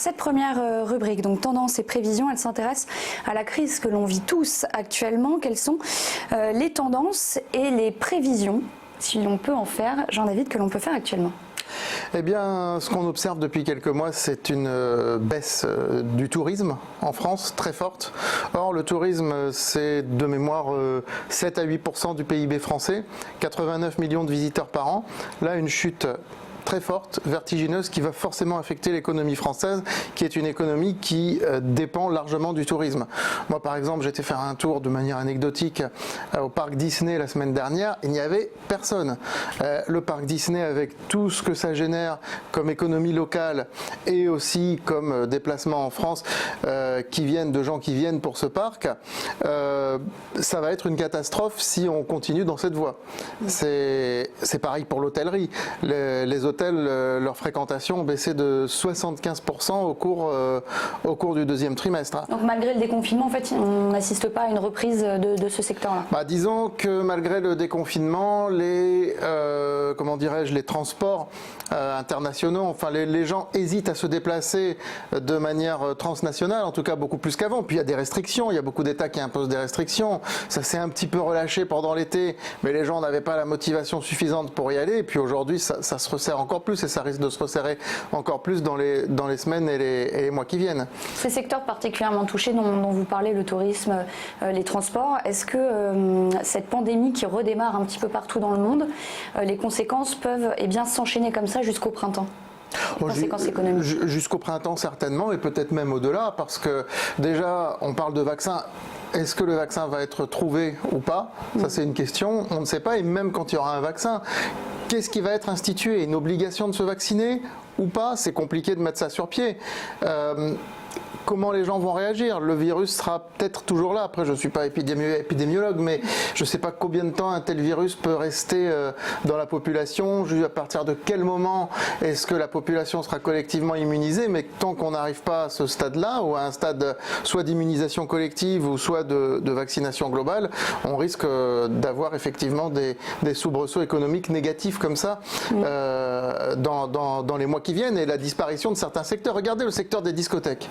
cette première rubrique, donc tendance et prévision, elle s'intéresse à la crise que l'on vit tous actuellement. Quelles sont les tendances et les prévisions, si l'on peut en faire, Jean-David, que l'on peut faire actuellement? Eh bien, ce qu'on observe depuis quelques mois, c'est une baisse du tourisme en France, très forte. Or, le tourisme, c'est de mémoire 7 à 8% du PIB français, 89 millions de visiteurs par an. Là, une chute très forte, vertigineuse, qui va forcément affecter l'économie française, qui est une économie qui dépend largement du tourisme. Moi, par exemple, j'étais faire un tour de manière anecdotique au parc Disney la semaine dernière, il n'y avait personne. Le parc Disney, avec tout ce que ça génère comme économie locale et aussi comme déplacement en France, de gens qui viennent pour ce parc, ça va être une catastrophe si on continue dans cette voie. C'est pareil pour l'hôtellerie. Les hôtels, leur fréquentation ont baissé de 75% au cours du deuxième trimestre. Donc malgré le déconfinement, en fait, on n'assiste pas à une reprise de ce secteur-là. Disons que malgré le déconfinement, les transports internationaux, enfin les gens hésitent à se déplacer de manière transnationale, en tout cas beaucoup plus qu'avant. Puis il y a des restrictions, il y a beaucoup d'États qui imposent des restrictions. Ça s'est un petit peu relâché pendant l'été, mais les gens n'avaient pas la motivation suffisante pour y aller. Et puis aujourd'hui, ça se resserre encore plus et ça risque de se resserrer encore plus dans les semaines et les mois qui viennent. Ces secteurs particulièrement touchés dont vous parlez, le tourisme, les transports, est-ce que cette pandémie qui redémarre un petit peu partout dans le monde, les conséquences peuvent s'enchaîner comme ça jusqu'au printemps? Conséquences économiques. Jusqu'au printemps certainement et peut-être même au-delà, parce que déjà on parle de vaccin. Est-ce que le vaccin va être trouvé ou pas? Ça c'est une question, on ne sait pas. Et même quand il y aura un vaccin, qu'est-ce qui va être institué? Une obligation de se vacciner ou pas? C'est compliqué de mettre ça sur pied. Comment les gens vont réagir? Le virus sera peut-être toujours là. Après, je ne suis pas épidémiologue, mais je ne sais pas combien de temps un tel virus peut rester dans la population. À partir de quel moment est-ce que la population sera collectivement immunisée? Mais tant qu'on n'arrive pas à ce stade-là, ou à un stade soit d'immunisation collective ou soit de vaccination globale, on risque d'avoir effectivement des soubresauts économiques négatifs comme ça dans les mois qui viennent, et la disparition de certains secteurs. Regardez le secteur des discothèques.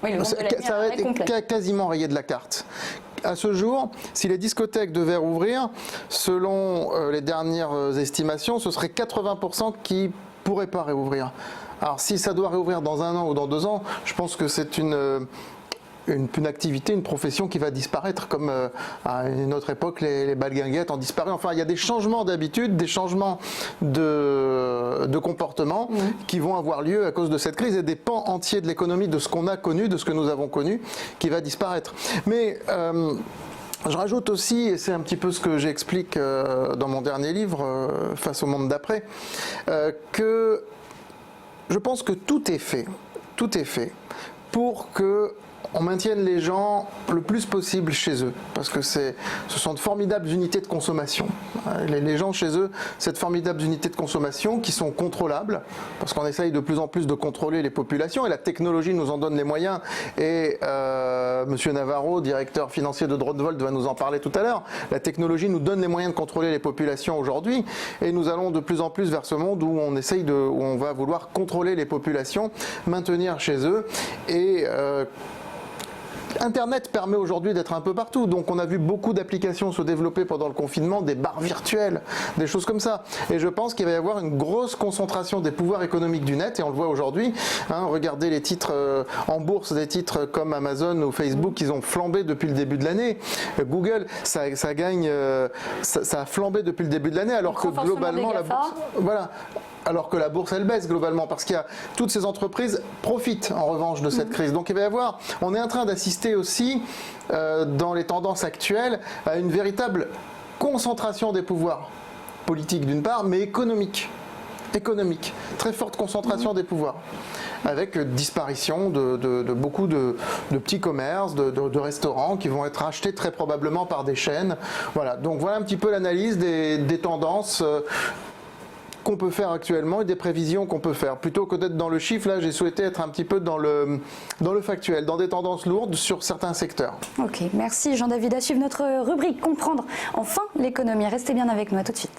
Oui, ça va être quasiment rayé de la carte. À ce jour, si les discothèques devaient rouvrir, selon les dernières estimations, ce serait 80% qui ne pourraient pas réouvrir. Alors si ça doit réouvrir dans 1 an ou dans 2 ans, je pense que c'est une activité, une profession qui va disparaître, comme à une autre époque les balguinguettes ont disparu. Enfin, il y a des changements d'habitude, des changements de comportement qui vont avoir lieu à cause de cette crise, et des pans entiers de l'économie, de ce qu'on a connu, de ce que nous avons connu, qui va disparaître. Mais je rajoute aussi, et c'est un petit peu ce que j'explique dans mon dernier livre, Face au monde d'après, que je pense que tout est fait pour que on maintienne les gens le plus possible chez eux, parce que ce sont de formidables unités de consommation. Les gens chez eux, c'est de formidables unités de consommation qui sont contrôlables, parce qu'on essaye de plus en plus de contrôler les populations, et la technologie nous en donne les moyens, et Monsieur Navarro, directeur financier de Dronevolt, va nous en parler tout à l'heure. La technologie nous donne les moyens de contrôler les populations aujourd'hui, et nous allons de plus en plus vers ce monde où on va vouloir contrôler les populations, maintenir chez eux, et Internet permet aujourd'hui d'être un peu partout, donc on a vu beaucoup d'applications se développer pendant le confinement, des bars virtuels, des choses comme ça. Et je pense qu'il va y avoir une grosse concentration des pouvoirs économiques du net, et on le voit aujourd'hui. Regardez les titres en bourse, des titres comme Amazon ou Facebook, ils ont flambé depuis le début de l'année. Google, ça a flambé depuis le début de l'année, alors que globalement la bourse, alors que la bourse elle baisse globalement, parce qu'il y a toutes ces entreprises profitent en revanche de cette crise. Donc il va y avoir, on est en train d'assister aussi dans les tendances actuelles à une véritable concentration des pouvoirs politiques d'une part, mais économique, très forte concentration des pouvoirs, avec disparition de beaucoup de petits commerces, de restaurants qui vont être achetés très probablement par des chaînes. Voilà, donc voilà un petit peu l'analyse des tendances qu'on peut faire actuellement et des prévisions qu'on peut faire. Plutôt que d'être dans le chiffre, là j'ai souhaité être un petit peu dans le factuel, dans des tendances lourdes sur certains secteurs. Ok, merci Jean-David. À suivre notre rubrique Comprendre enfin l'économie. Restez bien avec nous, à tout de suite.